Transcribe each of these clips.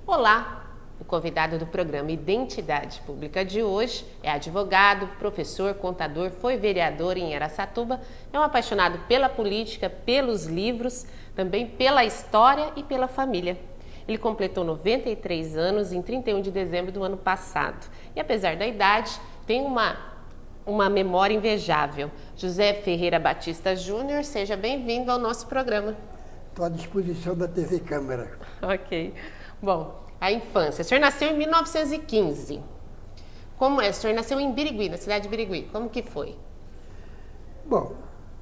Olá! O convidado do programa Identidade Pública de hoje é advogado, professor, contador, foi vereador em Araçatuba, é um apaixonado pela política, pelos livros, também pela história e pela família. Ele completou 93 anos em 31 de dezembro do ano passado e, apesar da idade, tem uma memória invejável. José Ferreira Batista Júnior, seja bem-vindo ao nosso programa. Estou à disposição da TV Câmara. Ok. Bom, a infância. O senhor nasceu em 1915. Como é? O senhor nasceu em Birigui, na cidade de Birigui. Como que foi? Bom,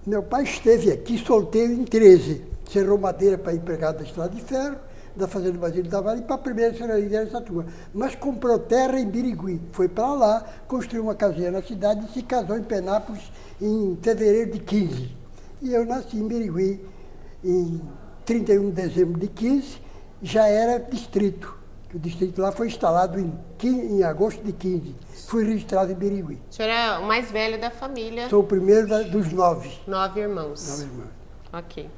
meu pai esteve aqui solteiro em 13. Serrou madeira para empregado da Estrada de Ferro, da Fazenda Basílio da Vale e para a primeira serraria de Araçatuba. Mas comprou terra em Birigui. Foi para lá, construiu uma casinha na cidade e se casou em Penápolis em fevereiro de 15. E eu nasci em Birigui em 31 de dezembro de 15, já era distrito. O distrito lá foi instalado em agosto de 15. Fui registrado em Birigui. O senhor é o mais velho da família? Sou o primeiro dos 9. 9 irmãos. 9 irmãos. Ok.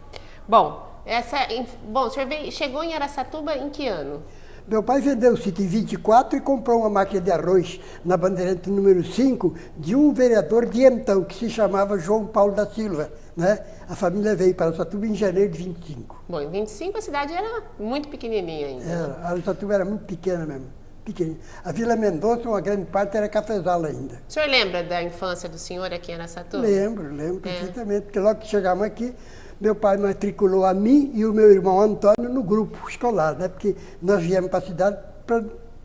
Bom, o senhor chegou em Araçatuba em que ano? Meu pai vendeu o sítio em 24 e comprou uma máquina de arroz na Bandeirante número 5 de um vereador de então, que se chamava João Paulo da Silva. Né? A família veio para Araçatuba em janeiro de 25. Bom, em 25 a cidade era muito pequenininha ainda. A Araçatuba era muito pequena mesmo. Pequena. A Vila Mendonça, uma grande parte, era cafezal ainda. O senhor lembra da infância do senhor aqui em Araçatuba? Lembro perfeitamente, porque logo que chegamos aqui, meu pai matriculou a mim e o meu irmão Antônio no grupo escolar, né? Porque nós viemos para a cidade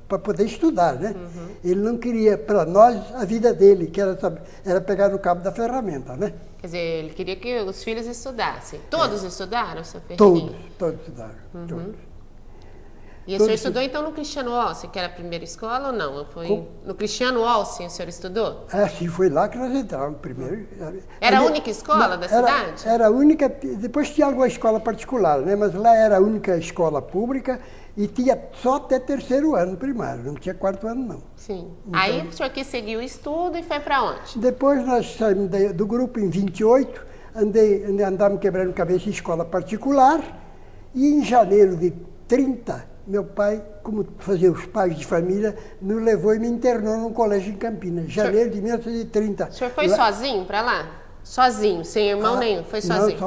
para poder estudar, né? Uhum. Ele não queria para nós a vida dele, que era pegar no cabo da ferramenta, né? Quer dizer, ele queria que os filhos estudassem. Todos estudaram, seu Ferreirinha? Todos estudaram, todos. E o senhor estudou então no Cristiano Walsen, que era a primeira escola ou não? No Cristiano Walsen o senhor estudou? Sim, foi lá que nós entramos primeiro. Era a única escola da cidade? Era a única, depois tinha alguma escola particular, né? Mas lá era a única escola pública e tinha só até terceiro ano primário, não tinha quarto ano não. Sim. Então, aí o senhor quis seguir o estudo e foi para onde? Depois nós saímos do grupo em 28, andamos quebrando cabeça em escola particular e em janeiro de 30, meu pai, como fazia os pais de família, nos levou e me internou num colégio em Campinas, janeiro de 1930. O senhor foi sozinho para lá? Sozinho, sem irmão nenhum, foi sozinho?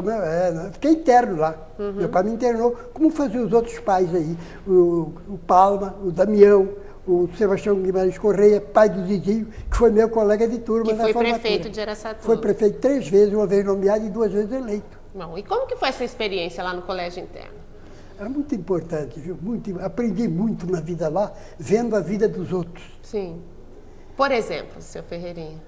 Não, fiquei interno lá. Uhum. Meu pai me internou, como faziam os outros pais aí, o Palma, o Damião, o Sebastião Guimarães Correia, pai do Zizinho, que foi meu colega de turma na formatura. Que foi prefeito de Araçatuba. Foi prefeito 3 vezes, uma vez nomeado e 2 vezes eleito. Bom, e como que foi essa experiência lá no colégio interno? É muito importante, viu? Aprendi muito na vida lá, vendo a vida dos outros. Sim. Por exemplo, seu Ferreirinha?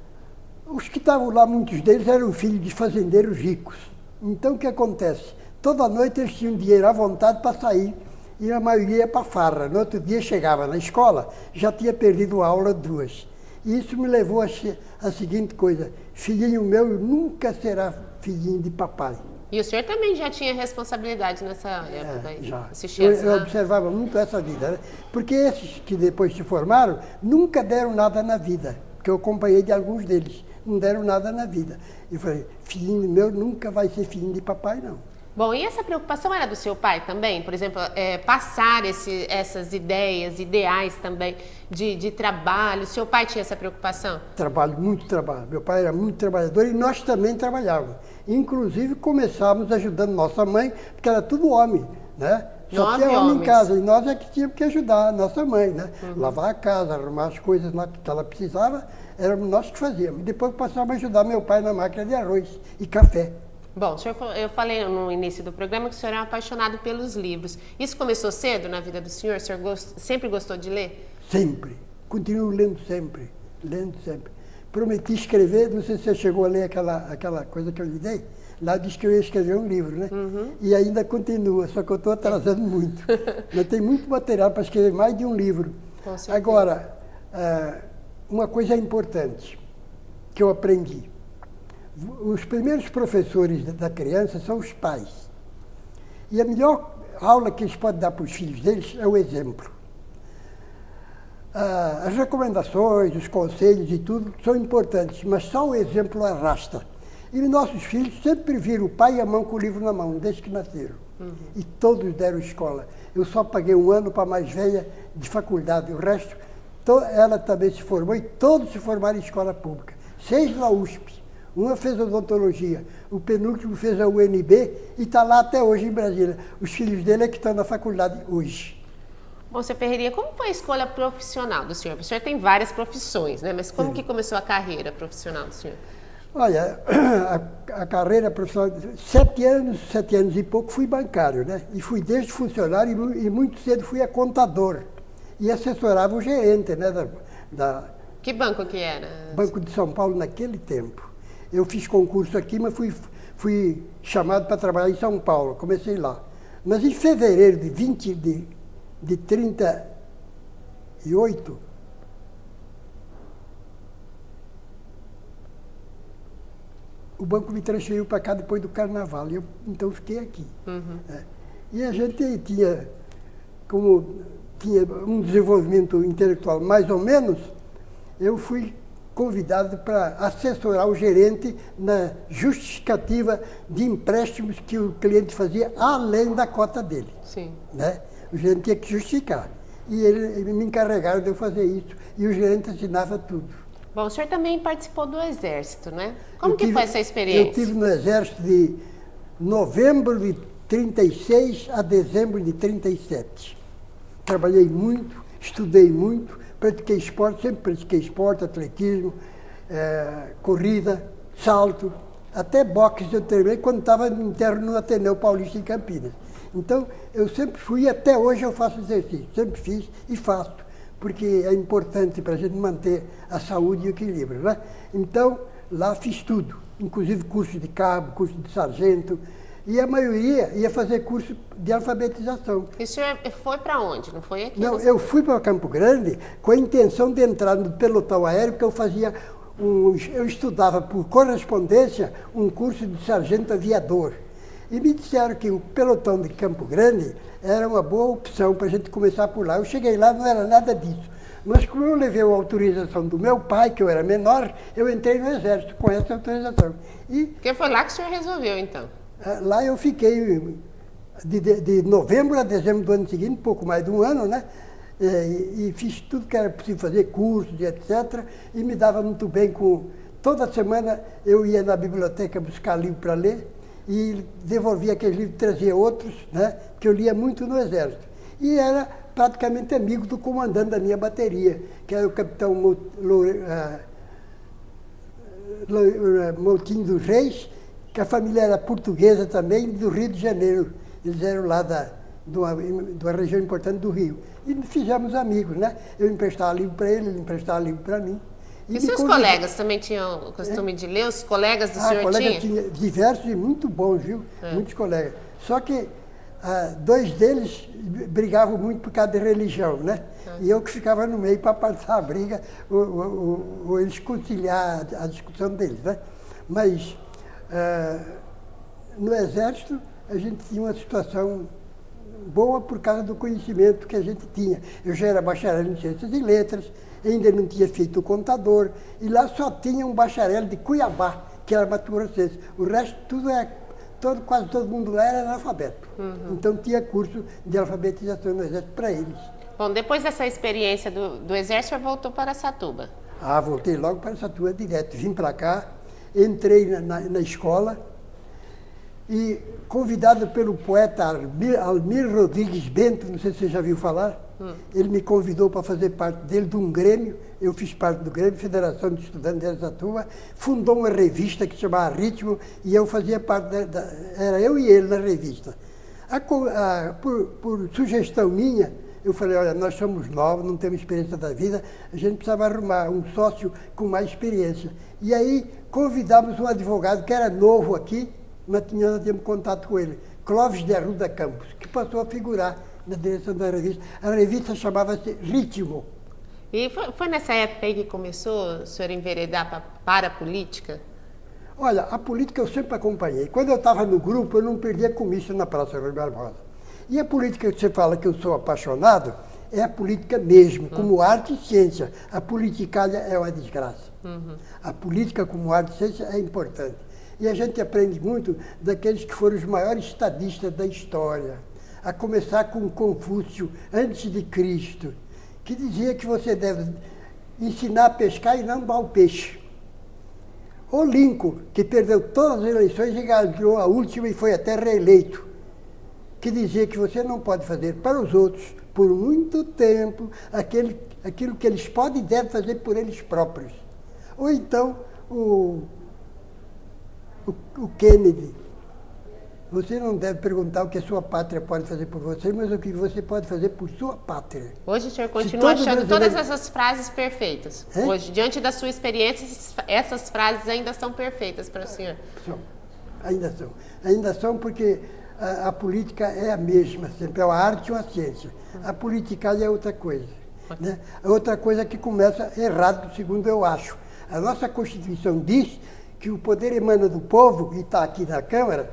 Os que estavam lá, muitos deles eram filhos de fazendeiros ricos. Então, o que acontece? Toda noite eles tinham dinheiro à vontade para sair e a maioria ia para farra. No outro dia chegava na escola, já tinha perdido a aula 2. E isso me levou a seguinte coisa: filhinho meu nunca será filhinho de papai. E o senhor também já tinha responsabilidade nessa época? Já. Eu observava muito essa vida, né? Porque esses que depois se formaram nunca deram nada na vida, porque eu acompanhei de alguns deles, não deram nada na vida. E falei, filhinho meu nunca vai ser filhinho de papai, não. Bom, e essa preocupação era do seu pai também? Por exemplo, passar essas ideias, ideais também de trabalho. O seu pai tinha essa preocupação? Muito trabalho. Meu pai era muito trabalhador e nós também trabalhávamos. Inclusive, começávamos ajudando nossa mãe, porque era tudo homem, né? Só tinha homem em casa e nós é que tínhamos que ajudar a nossa mãe, né? Uhum. Lavar a casa, arrumar as coisas lá que ela precisava, éramos nós que fazíamos. Depois passávamos a ajudar meu pai na máquina de arroz e café. Bom, eu falei no início do programa que o senhor é um apaixonado pelos livros. Isso começou cedo na vida do senhor? O senhor sempre gostou de ler? Sempre. Continuo lendo sempre. Prometi escrever, não sei se você chegou a ler aquela coisa que eu lhe dei. Lá diz que eu ia escrever um livro, né? Uhum. E ainda continua, só que eu estou atrasando muito. Mas tem muito material para escrever mais de um livro. Com certeza. Agora, uma coisa importante que eu aprendi. Os primeiros professores da criança são os pais. E a melhor aula que eles podem dar para os filhos deles é o exemplo. As recomendações, os conselhos e tudo são importantes, mas só o exemplo arrasta. E nossos filhos sempre viram o pai e a mãe com o livro na mão, desde que nasceram. E todos deram escola. Eu só paguei um ano para a mais velha de faculdade. O resto, ela também se formou e todos se formaram em escola pública. 6 na USP. Uma fez odontologia, o penúltimo fez a UNB e está lá até hoje em Brasília. Os filhos dele é que estão na faculdade hoje. Bom, Sr. Ferreirinha, como foi a escolha profissional do senhor? O senhor tem várias profissões, né? Mas como que começou a carreira profissional do senhor? Olha, a carreira profissional, 7 anos e pouco fui bancário, né? E fui desde funcionário e muito cedo fui a contador. E assessorava o gerente, né? Que banco que era? Banco de São Paulo naquele tempo. Eu fiz concurso aqui, mas fui chamado para trabalhar em São Paulo, comecei lá. Mas em fevereiro de 38, o banco me transferiu para cá depois do carnaval, e então fiquei aqui. E a gente tinha um desenvolvimento intelectual mais ou menos, eu fui convidado para assessorar o gerente na justificativa de empréstimos que o cliente fazia além da cota dele. Sim. Né? O gerente tinha que justificar. E eles me encarregaram de eu fazer isso. E o gerente assinava tudo. Bom, o senhor também participou do Exército, né? Como que foi essa experiência? Eu estive no Exército de novembro de 36 a dezembro de 37. Trabalhei muito, estudei muito, pratiquei esporte, sempre pratiquei esporte, atletismo, corrida, salto, até boxe eu treinei quando estava interno no Ateneu Paulista em Campinas. Então, eu sempre fui e até hoje eu faço exercício, sempre fiz e faço, porque é importante para a gente manter a saúde e o equilíbrio, né? Então, lá fiz tudo, inclusive curso de cabo, curso de sargento, e a maioria ia fazer curso de alfabetização. E o senhor foi para onde? Não foi aqui? Não, eu fui para Campo Grande com a intenção de entrar no pelotão aéreo, porque eu estudava por correspondência um curso de sargento aviador. E me disseram que o pelotão de Campo Grande era uma boa opção para a gente começar por lá. Eu cheguei lá, não era nada disso. Mas como eu levei a autorização do meu pai, que eu era menor, eu entrei no Exército com essa autorização. Porque foi lá que o senhor resolveu, então? Lá eu fiquei de novembro a dezembro do ano seguinte, pouco mais de um ano, né? E fiz tudo que era possível fazer, cursos e etc. E me dava muito bem toda semana eu ia na biblioteca buscar livro para ler e devolvia aqueles livros, trazia outros, né? Que eu lia muito no Exército. E era praticamente amigo do comandante da minha bateria, que era o capitão Moutinho dos Reis, que a família era portuguesa também, do Rio de Janeiro. Eles eram lá de uma região importante do Rio. E fizemos amigos, né? Eu emprestava livro para ele emprestava livro para mim. E seus colegas também tinham o costume de ler? Os colegas do senhor colegas tinha diversos e muito bons, viu? Muitos colegas. Só que 2 deles brigavam muito por causa de religião, né? E eu que ficava no meio para passar a briga ou eles conciliar a discussão deles, né? Mas no Exército a gente tinha uma situação boa por causa do conhecimento que a gente tinha. Eu já era bacharel em Ciências e Letras, ainda não tinha feito contador, e lá só tinha um bacharel de Cuiabá, que era Mato Grossense. O resto quase todo mundo lá era analfabeto. Então tinha curso de alfabetização no Exército para eles. Bom, depois dessa experiência do Exército, você voltou para Araçatuba? Voltei logo para Araçatuba direto. Vim para cá, entrei na escola e convidado pelo poeta Almir Rodrigues Bento, não sei se você já viu falar, ele me convidou para fazer parte dele de um grêmio, eu fiz parte do grêmio, Federação de Estudantes de Araçatuba, fundou uma revista que se chamava Ritmo e eu fazia parte era eu e ele na revista. Por sugestão minha, eu falei, olha, nós somos novos, não temos experiência da vida, a gente precisava arrumar um sócio com mais experiência. E aí convidamos um advogado que era novo aqui, mas nós tínhamos contato com ele, Clóvis de Arruda Campos, que passou a figurar na direção da revista. A revista chamava-se Ritmo. E foi nessa época aí que começou o senhor enveredar para a política? Olha, a política eu sempre acompanhei. Quando eu estava no grupo, eu não perdia comício na Praça Rui Barbosa. E a política que você fala que eu sou apaixonado, é a política mesmo, como arte e ciência. A politicagem é uma desgraça. A política como arte e ciência é importante. E a gente aprende muito daqueles que foram os maiores estadistas da história, a começar com Confúcio, antes de Cristo, que dizia que você deve ensinar a pescar e não dar o peixe. O Lincoln, que perdeu todas as eleições e ganhou a última e foi até reeleito, que dizia que você não pode fazer para os outros, por muito tempo, aquilo que eles podem e devem fazer por eles próprios. Ou então, o Kennedy, você não deve perguntar o que a sua pátria pode fazer por você, mas o que você pode fazer por sua pátria. Hoje o senhor continua achando todas essas frases perfeitas. Hoje, diante da sua experiência, essas frases ainda são perfeitas para o senhor? São. Ainda são. Ainda são porque a política é a mesma, sempre é uma arte e uma ciência. A politicagem é outra coisa. Né? É outra coisa que começa errado, segundo eu acho. A nossa Constituição diz que o poder emana do povo, e está aqui na Câmara,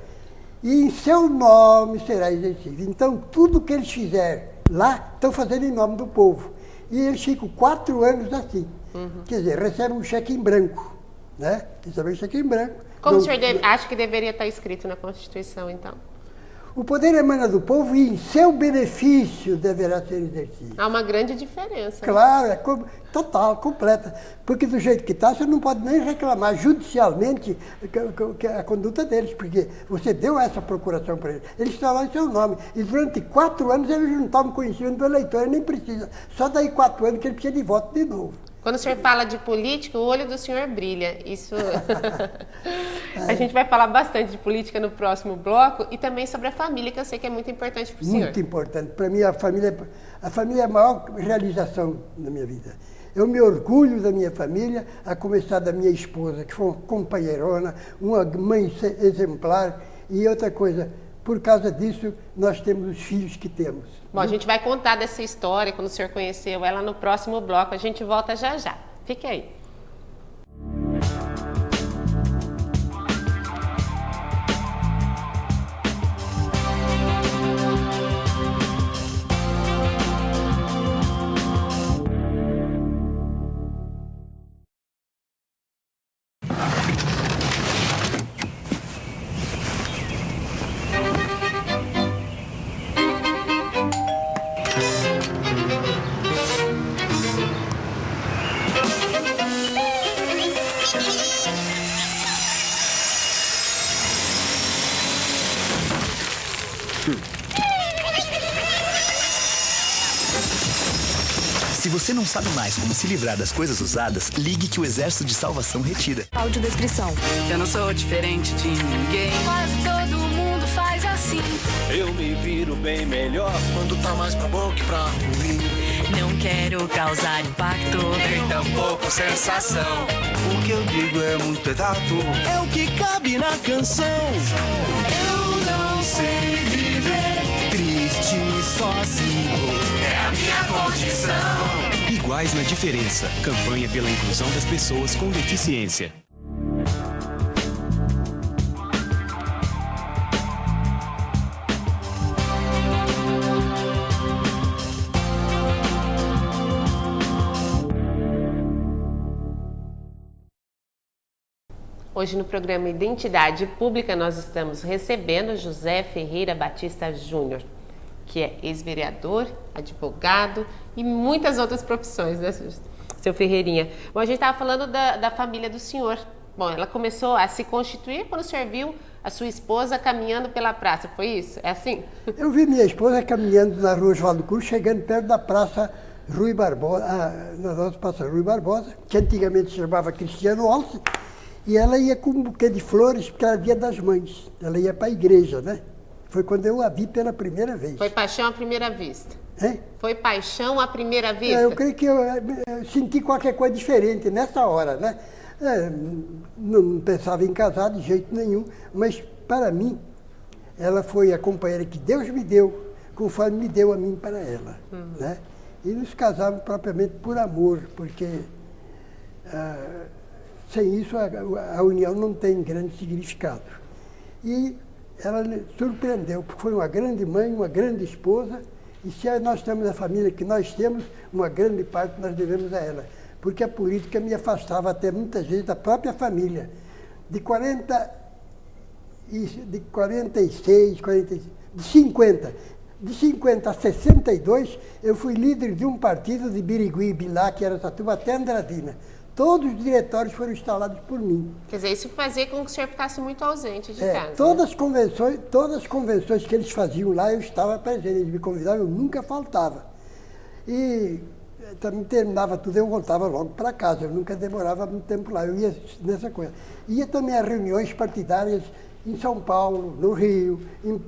e em seu nome será exercido. Então, tudo que eles fizerem lá, estão fazendo em nome do povo. E eles ficam 4 anos assim. Quer dizer, recebem um cheque em branco. Né? Recebem um cheque em branco. Como o senhor acha que deveria estar escrito na Constituição, então? O poder emana do povo e em seu benefício deverá ser exercido. Há uma grande diferença. Claro, é total, completa. Porque do jeito que está, você não pode nem reclamar judicialmente a conduta deles, porque você deu essa procuração para eles. Eles estão lá em seu nome. E durante 4 anos eles não tomam conhecimento do eleitor, ele nem precisa. Só daí 4 anos que ele precisa de voto de novo. Quando o senhor fala de política, o olho do senhor brilha. Isso. A gente vai falar bastante de política no próximo bloco e também sobre a família, que eu sei que é muito importante para o senhor. Muito importante. Para mim, a família é a maior realização da minha vida. Eu me orgulho da minha família, a começar da minha esposa, que foi uma companheirona, uma mãe exemplar. E outra coisa, por causa disso, nós temos os filhos que temos. Bom, a gente vai contar dessa história, quando o senhor conheceu ela, no próximo bloco. A gente volta já já. Fique aí. Se você não sabe mais como se livrar das coisas usadas, ligue que o Exército de Salvação retira. Audiodescrição. Eu não sou diferente de ninguém. Quase todo mundo faz assim. Eu me viro bem melhor quando tá mais pra bom que pra ruim. Não quero causar impacto, Nem tampouco sensação. O que eu digo é muito exato. É o que cabe na canção. Eu não sei viver triste sozinho. É a minha condição. Iguais na diferença. Campanha pela inclusão das pessoas com deficiência. Hoje no programa Identidade Pública nós estamos recebendo José Ferreira Batista Júnior, que é ex-vereador, advogado e muitas outras profissões, né, seu Ferreirinha? Bom, a gente estava falando da família do senhor. Bom, ela começou a se constituir quando o senhor viu a sua esposa caminhando pela praça, foi isso? É assim? Eu vi minha esposa caminhando na rua Oswaldo Cruz, chegando perto da praça Rui Barbosa, na nossa praça Rui Barbosa, que antigamente se chamava Cristiano Alce, e ela ia com um buquê de flores, porque era dia das mães. Ela ia para a igreja, né? Foi quando eu a vi pela primeira vez. Foi paixão à primeira vista? Hein? Foi paixão à primeira vista? Eu creio que eu senti qualquer coisa diferente nessa hora, né? Não pensava em casar de jeito nenhum, mas para mim, ela foi a companheira que Deus me deu, conforme me deu a mim para ela, né? E nos casamos propriamente por amor, porque sem isso a união não tem grande significado. E ela surpreendeu, porque foi uma grande mãe, uma grande esposa, e se nós temos a família que nós temos, uma grande parte nós devemos a ela. Porque a política me afastava até muitas vezes da própria família. De 40 Isso, de 46, 46, de 50. De 50 a 62, eu fui líder de um partido de Birigui, Bilac, Araçatuba, até Andradina. Todos os diretórios foram instalados por mim. Quer dizer, isso fazia com que o senhor ficasse muito ausente de casa. Todas as convenções que eles faziam lá, eu estava presente. Eles me convidavam, eu nunca faltava. E também terminava tudo, eu voltava logo para casa. Eu nunca demorava muito tempo lá, eu ia nessa coisa. Ia também a reuniões partidárias em São Paulo, no Rio, em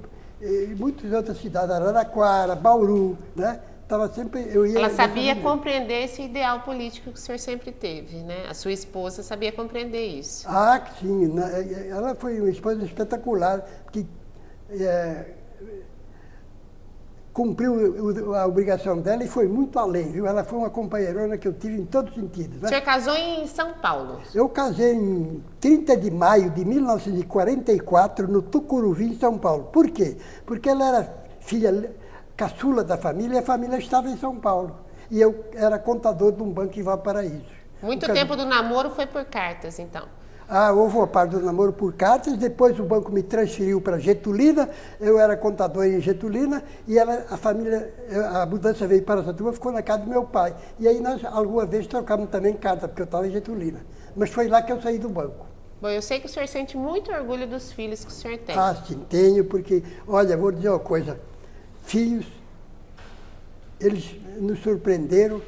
muitas outras cidades, Araraquara, Bauru, né? Tava sempre, Ela sabia compreender esse ideal político que o senhor sempre teve, né? A sua esposa sabia compreender isso. Ah, sim. Ela foi uma esposa espetacular, que cumpriu a obrigação dela e foi muito além, viu? Ela foi uma companheirona que eu tive em todos os sentidos. Né? O senhor casou em São Paulo? Eu casei em 30 de maio de 1944, no Tucuruvi, em São Paulo. Por quê? Porque ela era filha caçula da família e a família estava em São Paulo. E eu era contador de um banco em Valparaíso. Muito tempo do namoro foi por cartas, então? Houve uma parte do namoro por cartas, depois o banco me transferiu para Getulina, eu era contador em Getulina, e a mudança veio para Araçatuba, ficou na casa do meu pai. E aí nós, alguma vez, trocamos também carta, porque eu estava em Getulina. Mas foi lá que eu saí do banco. Bom, eu sei que o senhor sente muito orgulho dos filhos que o senhor tem. Ah, sim, tenho, porque, olha, vou dizer uma coisa, filhos, eles nos surpreenderam,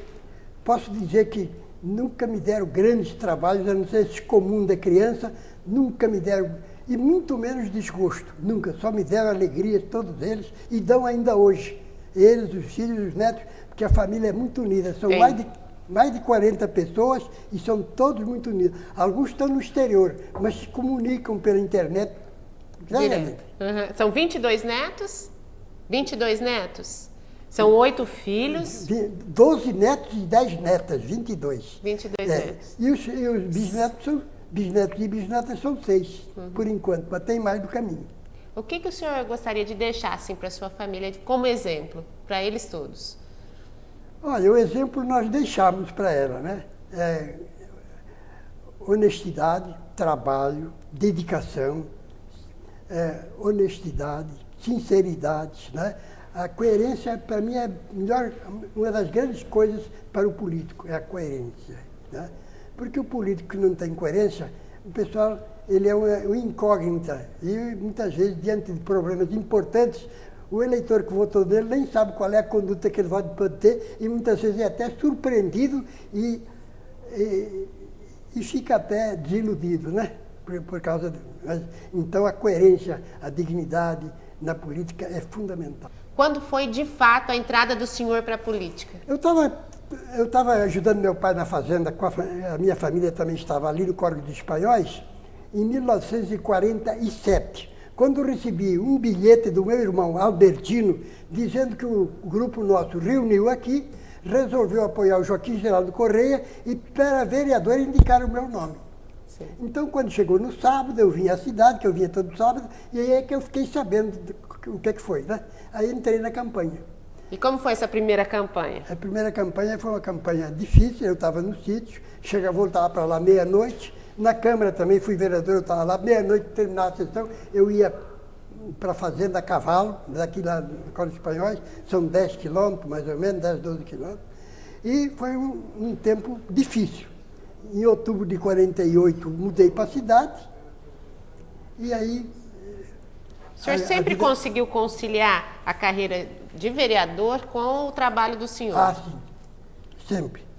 posso dizer que nunca me deram grandes trabalhos, a não ser esse comum da criança, nunca me deram, e muito menos desgosto, nunca, só me deram alegria, todos eles, e dão ainda hoje, eles, os filhos, os netos, porque a família é muito unida, são mais de 40 pessoas e são todos muito unidos. Alguns estão no exterior, mas se comunicam pela internet. Uhum. São 22 netos? 22 netos? São 8 filhos? 12 netos e 10 netas, 22. 22 netos. E os bisnetos e bisnetas são 6, por enquanto, mas tem mais do caminho. O que o senhor gostaria de deixar assim, para a sua família como exemplo, para eles todos? Olha, o exemplo nós deixamos para ela, né? Honestidade, trabalho, dedicação, honestidade, sinceridade, né? A coerência, para mim, é uma das grandes coisas para o político, é a coerência. Né? Porque o político que não tem coerência, o pessoal, ele é uma incógnita. E muitas vezes, diante de problemas importantes, o eleitor que votou nele nem sabe qual é a conduta que ele pode ter e muitas vezes é até surpreendido e fica até desiludido, né? Por causa então, a coerência, a dignidade na política é fundamental. Quando foi, de fato, a entrada do senhor para a política? Eu estava ajudando meu pai na fazenda, a minha família também estava ali no Córrego dos Espanhóis, em 1947, quando eu recebi um bilhete do meu irmão Albertino, dizendo que o grupo nosso reuniu aqui, resolveu apoiar o Joaquim Geraldo Correia e para vereador indicaram o meu nome. Sim. Então, quando chegou no sábado, eu vim à cidade, que eu vinha todo sábado, e aí é que eu fiquei sabendo o que foi, né? Aí entrei na campanha. E como foi essa primeira campanha? A primeira campanha foi uma campanha difícil, eu estava no sítio, voltava para lá meia-noite, na Câmara também fui vereador, eu estava lá meia-noite, terminava a sessão, eu ia para a fazenda a cavalo, daqui lá no Córrego dos Espanhóis, são 10 quilômetros, mais ou menos, 10, 12 quilômetros, e foi um tempo difícil. Em outubro de 48, mudei para a cidade, e aí... O senhor sempre conseguiu conciliar a carreira de vereador com o trabalho do senhor? Ah, sim.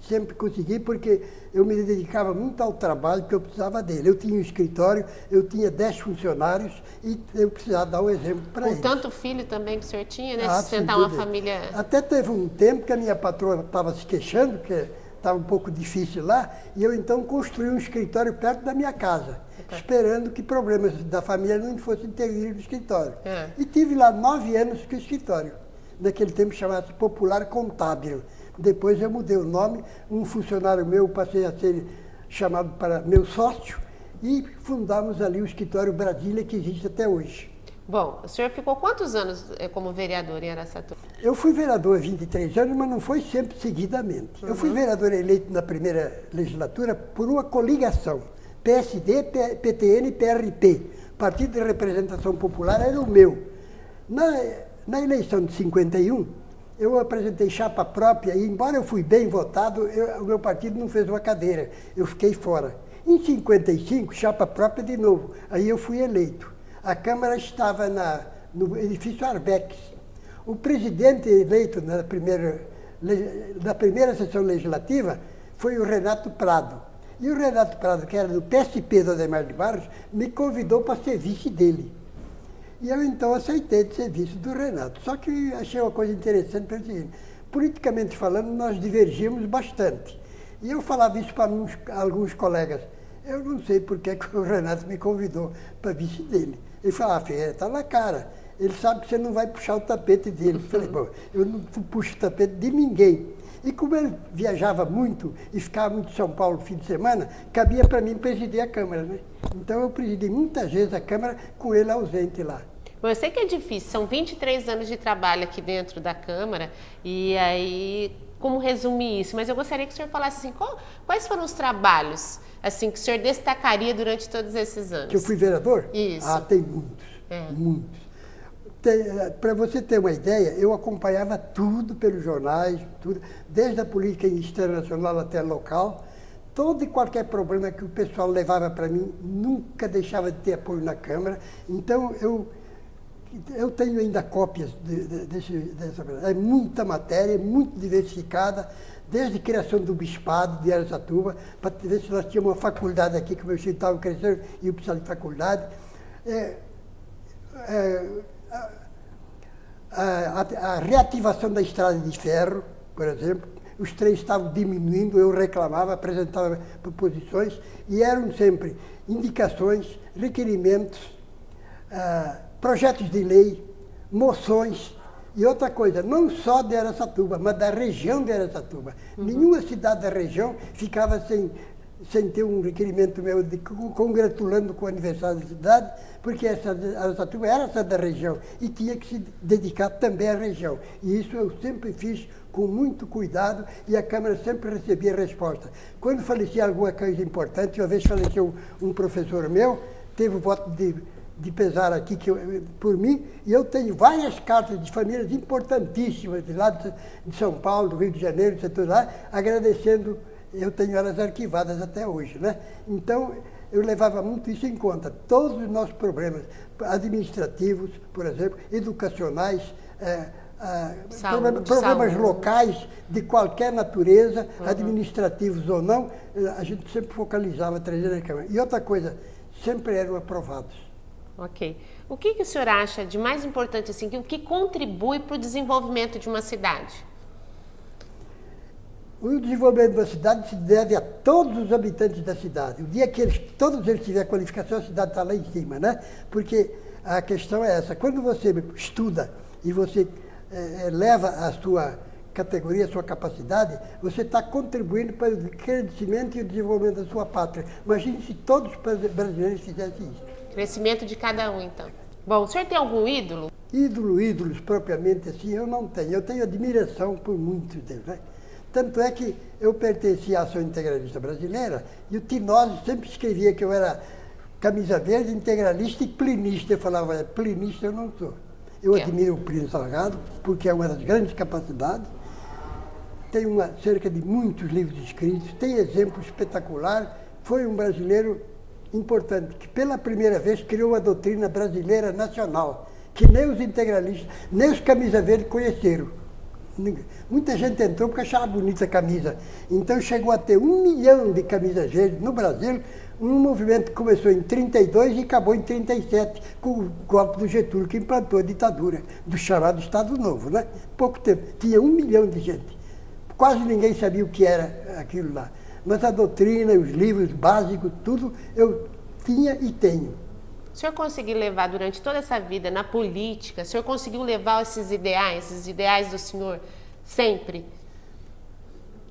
Sempre consegui, porque eu me dedicava muito ao trabalho, porque eu precisava dele. Eu tinha um escritório, eu tinha 10 funcionários e eu precisava dar um exemplo para eles. Com tanto filho também que o senhor tinha, né? Sustentar uma família... Até teve um tempo que a minha patroa estava se queixando, porque estava um pouco difícil lá, e eu então construí um escritório perto da minha casa, esperando que problemas da família não fossem intervir no escritório. E tive lá 9 anos com o escritório. Naquele tempo chamava-se Popular Contábil. Depois eu mudei o nome, um funcionário meu passei a ser chamado para meu sócio e fundamos ali o escritório Brasília, que existe até hoje. Bom, o senhor ficou quantos anos como vereador em Araçatuba? Eu fui vereador há 23 anos, mas não foi sempre seguidamente. Eu fui vereador eleito na primeira legislatura por uma coligação, PSD, PTN e PRP, Partido de Representação Popular era o meu. Na eleição de 51, eu apresentei chapa própria e, embora eu fui bem votado, o meu partido não fez uma cadeira, eu fiquei fora. Em 55, chapa própria de novo, aí eu fui eleito. A Câmara estava no edifício Arbex. O presidente eleito na primeira sessão legislativa foi o Renato Prado. E o Renato Prado, que era do PSP do Adhemar de Barros, me convidou para ser vice dele. E eu então aceitei de ser vice do Renato. Só que achei uma coisa interessante pelo seguinte: politicamente falando, nós divergíamos bastante. E eu falava isso para alguns colegas. Eu não sei por que o Renato me convidou para vice dele. Ele falava, Ferreira, está na cara. Ele sabe que você não vai puxar o tapete dele. Eu falei, bom, eu não puxo o tapete de ninguém. E como ele viajava muito e ficava muito em São Paulo no fim de semana, cabia para mim presidir a Câmara, né? Então eu presidi muitas vezes a Câmara com ele ausente lá. Bom, eu sei que é difícil, são 23 anos de trabalho aqui dentro da Câmara, e aí, como resumir isso? Mas eu gostaria que o senhor falasse assim, quais foram os trabalhos assim, que o senhor destacaria durante todos esses anos? Que eu fui vereador? Isso. Ah, tem muitos, muitos. Para você ter uma ideia, eu acompanhava tudo pelos jornais, tudo, desde a política internacional até a local. Todo e qualquer problema que o pessoal levava para mim, nunca deixava de ter apoio na Câmara. Então, eu tenho ainda cópias dessa coisa. É muita matéria, muito diversificada, desde a criação do Bispado de Araçatuba, para ver se nós tínhamos uma faculdade aqui, que o meu filho estava crescendo e eu precisava de faculdade. A reativação da estrada de ferro, por exemplo, os trens estavam diminuindo, eu reclamava, apresentava proposições, e eram sempre indicações, requerimentos, projetos de lei, moções, e outra coisa, não só de Araçatuba, mas da região de Araçatuba. Nenhuma cidade da região ficava sem ter um requerimento meu congratulando com o aniversário da cidade, porque Araçatuba era essa da região e tinha que se dedicar também à região. E isso eu sempre fiz com muito cuidado e a Câmara sempre recebia resposta. Quando falecia alguma coisa importante, uma vez faleceu um professor meu, teve o voto de pesar aqui por mim, e eu tenho várias cartas de famílias importantíssimas de lá de São Paulo, do Rio de Janeiro, setor lá, agradecendo. Eu tenho elas arquivadas até hoje, né? Então, eu levava muito isso em conta. Todos os nossos problemas administrativos, por exemplo, educacionais, problemas locais de qualquer natureza, administrativos ou não, a gente sempre focalizava trazendo a Câmara. E outra coisa, sempre eram aprovados. Ok. O que o senhor acha de mais importante, assim, o que contribui para o desenvolvimento de uma cidade? O desenvolvimento da cidade se deve a todos os habitantes da cidade. O dia que todos eles tiverem qualificação, a cidade está lá em cima, né? Porque a questão é essa, quando você estuda e você leva a sua categoria, a sua capacidade, você está contribuindo para o crescimento e o desenvolvimento da sua pátria. Imagine se todos os brasileiros fizessem isso. Crescimento de cada um, então. Bom, o senhor tem algum ídolo? Ídolos propriamente assim, eu não tenho. Eu tenho admiração por muitos deles, né? Tanto é que eu pertencia à Ação Integralista Brasileira e o Tinósio sempre escrevia que eu era camisa verde, integralista e plinista. Eu falava, plinista eu não sou. Eu admiro o Plínio Salgado, porque é uma das grandes capacidades. Tem cerca de muitos livros escritos, tem exemplo espetacular. Foi um brasileiro importante, que pela primeira vez criou uma doutrina brasileira nacional, que nem os integralistas, nem os camisa verde conheceram. Muita gente entrou porque achava bonita a camisa. Então chegou a ter 1 milhão de camisas verdes no Brasil, um movimento que começou em 32 e acabou em 37, com o golpe do Getúlio, que implantou a ditadura do chamado Estado Novo, né? Pouco tempo, tinha 1 milhão de gente. Quase ninguém sabia o que era aquilo lá. Mas a doutrina, os livros básicos, tudo eu tinha e tenho. O senhor conseguiu levar durante toda essa vida na política, o senhor conseguiu levar esses ideais do senhor sempre?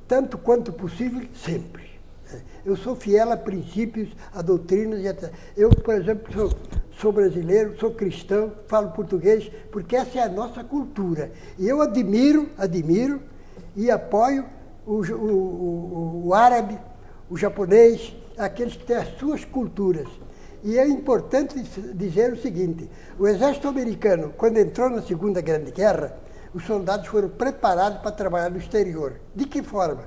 Tanto quanto possível, sempre. Eu sou fiel a princípios, a doutrinas e até. Eu, por exemplo, sou brasileiro, sou cristão, falo português, porque essa é a nossa cultura. E eu admiro e apoio o árabe, o japonês, aqueles que têm as suas culturas. E é importante dizer o seguinte, o exército americano, quando entrou na Segunda Grande Guerra, os soldados foram preparados para trabalhar no exterior. De que forma?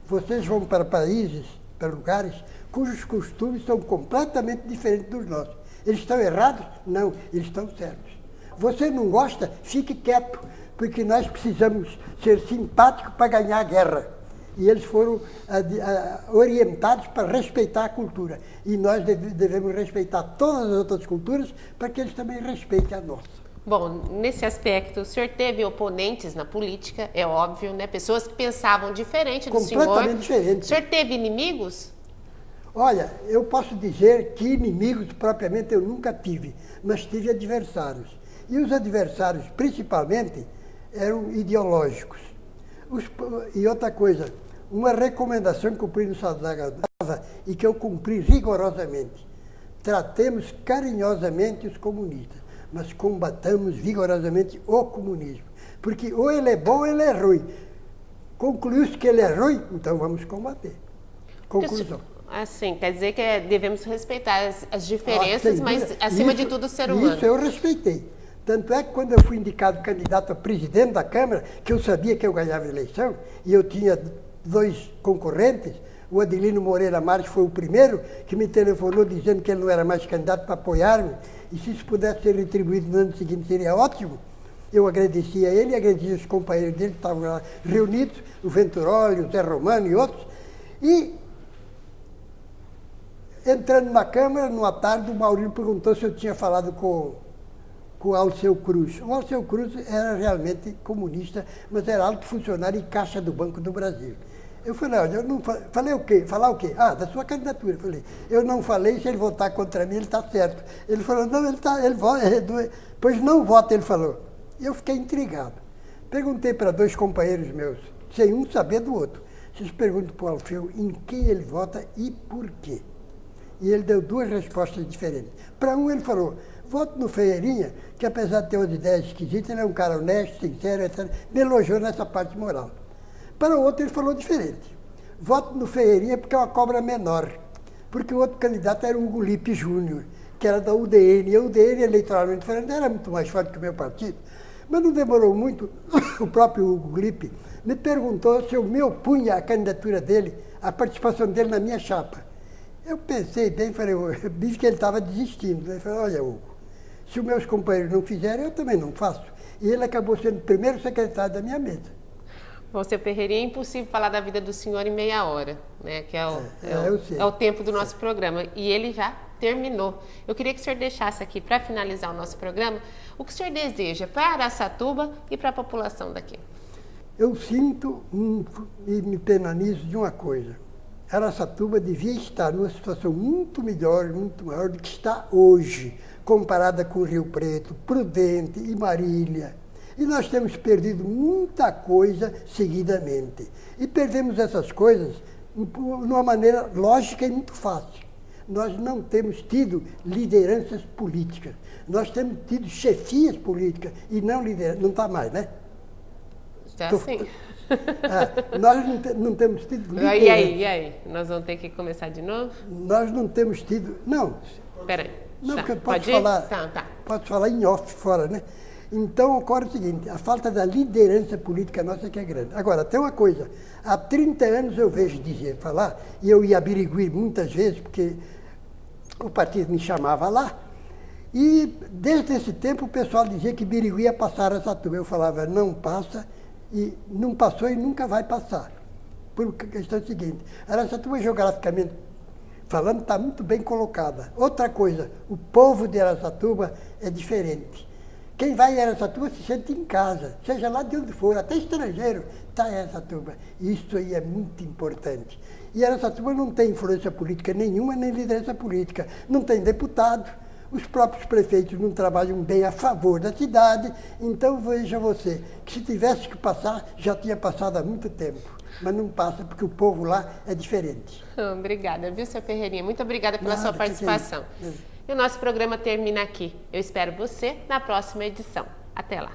Vocês vão para países, para lugares, cujos costumes são completamente diferentes dos nossos. Eles estão errados? Não, eles estão certos. Você não gosta? Fique quieto, porque nós precisamos ser simpáticos para ganhar a guerra. E eles foram orientados para respeitar a cultura. E nós devemos respeitar todas as outras culturas para que eles também respeitem a nossa. Bom, nesse aspecto, o senhor teve oponentes na política, é óbvio, né? Pessoas que pensavam diferente do senhor. Completamente diferente. O senhor teve inimigos? Olha, eu posso dizer que inimigos propriamente eu nunca tive, mas tive adversários. E os adversários, principalmente, eram ideológicos. E outra coisa, uma recomendação que o Plínio Salzaga dava e que eu cumpri rigorosamente. Tratemos carinhosamente os comunistas, mas combatamos vigorosamente o comunismo. Porque ou ele é bom ou ele é ruim. Concluiu-se que ele é ruim, então vamos combater. Conclusão. Assim, quer dizer que devemos respeitar as diferenças, mas acima de tudo o ser humano. Isso eu respeitei. Tanto é que quando eu fui indicado candidato a presidente da Câmara, que eu sabia que eu ganhava a eleição, e eu tinha 2 concorrentes, o Adelino Moreira Marques foi o primeiro que me telefonou dizendo que ele não era mais candidato para apoiar-me, e se isso pudesse ser retribuído no ano seguinte seria ótimo. Eu agradeci a ele e agradeci os companheiros dele que estavam lá reunidos, o Venturoli, o Zé Romano e outros. E, entrando na Câmara, numa tarde, o Maurílio perguntou se eu tinha falado com o Alceu Cruz. O Alceu Cruz era realmente comunista, mas era alto funcionário em Caixa do Banco do Brasil. Eu falei, olha, eu não falei o quê? Falar o quê? Ah, da sua candidatura. Eu falei, eu não falei, se ele votar contra mim, ele está certo. Ele falou, não, ele vota, pois não vota, ele falou. Eu fiquei intrigado. Perguntei para 2 companheiros meus, sem um saber do outro. Vocês perguntam para o Alceu em quem ele vota e por quê. E ele deu 2 respostas diferentes. Para um, ele falou, voto no Ferreirinha, que apesar de ter umas ideias esquisitas, ele é um cara honesto, sincero, etc. Me elogiou nessa parte moral. Para o outro, ele falou diferente. Voto no Ferreirinha porque é uma cobra menor. Porque o outro candidato era o Hugo Lippe Júnior, que era da UDN. E a UDN, eleitoralmente falando, era muito mais forte que o meu partido. Mas não demorou muito, o próprio Hugo Lippe me perguntou se eu me opunha à candidatura dele, à participação dele na minha chapa. Eu pensei bem, falei, eu disse que ele estava desistindo. Ele falou, olha, Hugo, se os meus companheiros não fizerem, eu também não faço. E ele acabou sendo o primeiro secretário da minha mesa. Bom, seu Ferreirinha, é impossível falar da vida do senhor em meia hora, né? Que é o tempo do nosso programa. E ele já terminou. Eu queria que o senhor deixasse aqui, para finalizar o nosso programa, o que o senhor deseja para Araçatuba e para a população daqui. Eu sinto e me penalizo de uma coisa. Araçatuba devia estar numa situação muito melhor, muito maior do que está hoje, comparada com Rio Preto, Prudente e Marília. E nós temos perdido muita coisa seguidamente. E perdemos essas coisas de uma maneira lógica e muito fácil. Nós não temos tido lideranças políticas. Nós temos tido chefias políticas e não lideranças. Não está mais, né? Já sim. Nós não temos tido liderança. E aí? Nós vamos ter que começar de novo? Nós não temos tido... Não. Espera aí. Não, porque eu Pode falar... Tá. Posso falar em off fora, né? Então, ocorre o seguinte, a falta da liderança política nossa que é grande. Agora, tem uma coisa, há 30 anos eu vejo falar, e eu ia a Birigui muitas vezes, porque o partido me chamava lá, e desde esse tempo o pessoal dizia que Birigui ia passar Araçatuba. Eu falava, não passa, e não passou e nunca vai passar. Por questão seguinte, Araçatuba geograficamente falando está muito bem colocada. Outra coisa, o povo de Araçatuba é diferente. Quem vai em Araçatuba se sente em casa, seja lá de onde for, até estrangeiro, está em Araçatuba. Isso aí é muito importante. E Araçatuba não tem influência política nenhuma, nem liderança política. Não tem deputado, os próprios prefeitos não trabalham bem a favor da cidade. Então, veja você, que se tivesse que passar, já tinha passado há muito tempo. Mas não passa, porque o povo lá é diferente. Obrigada, viu, seu Ferreirinha? Muito obrigada pela sua participação. E o nosso programa termina aqui. Eu espero você na próxima edição. Até lá.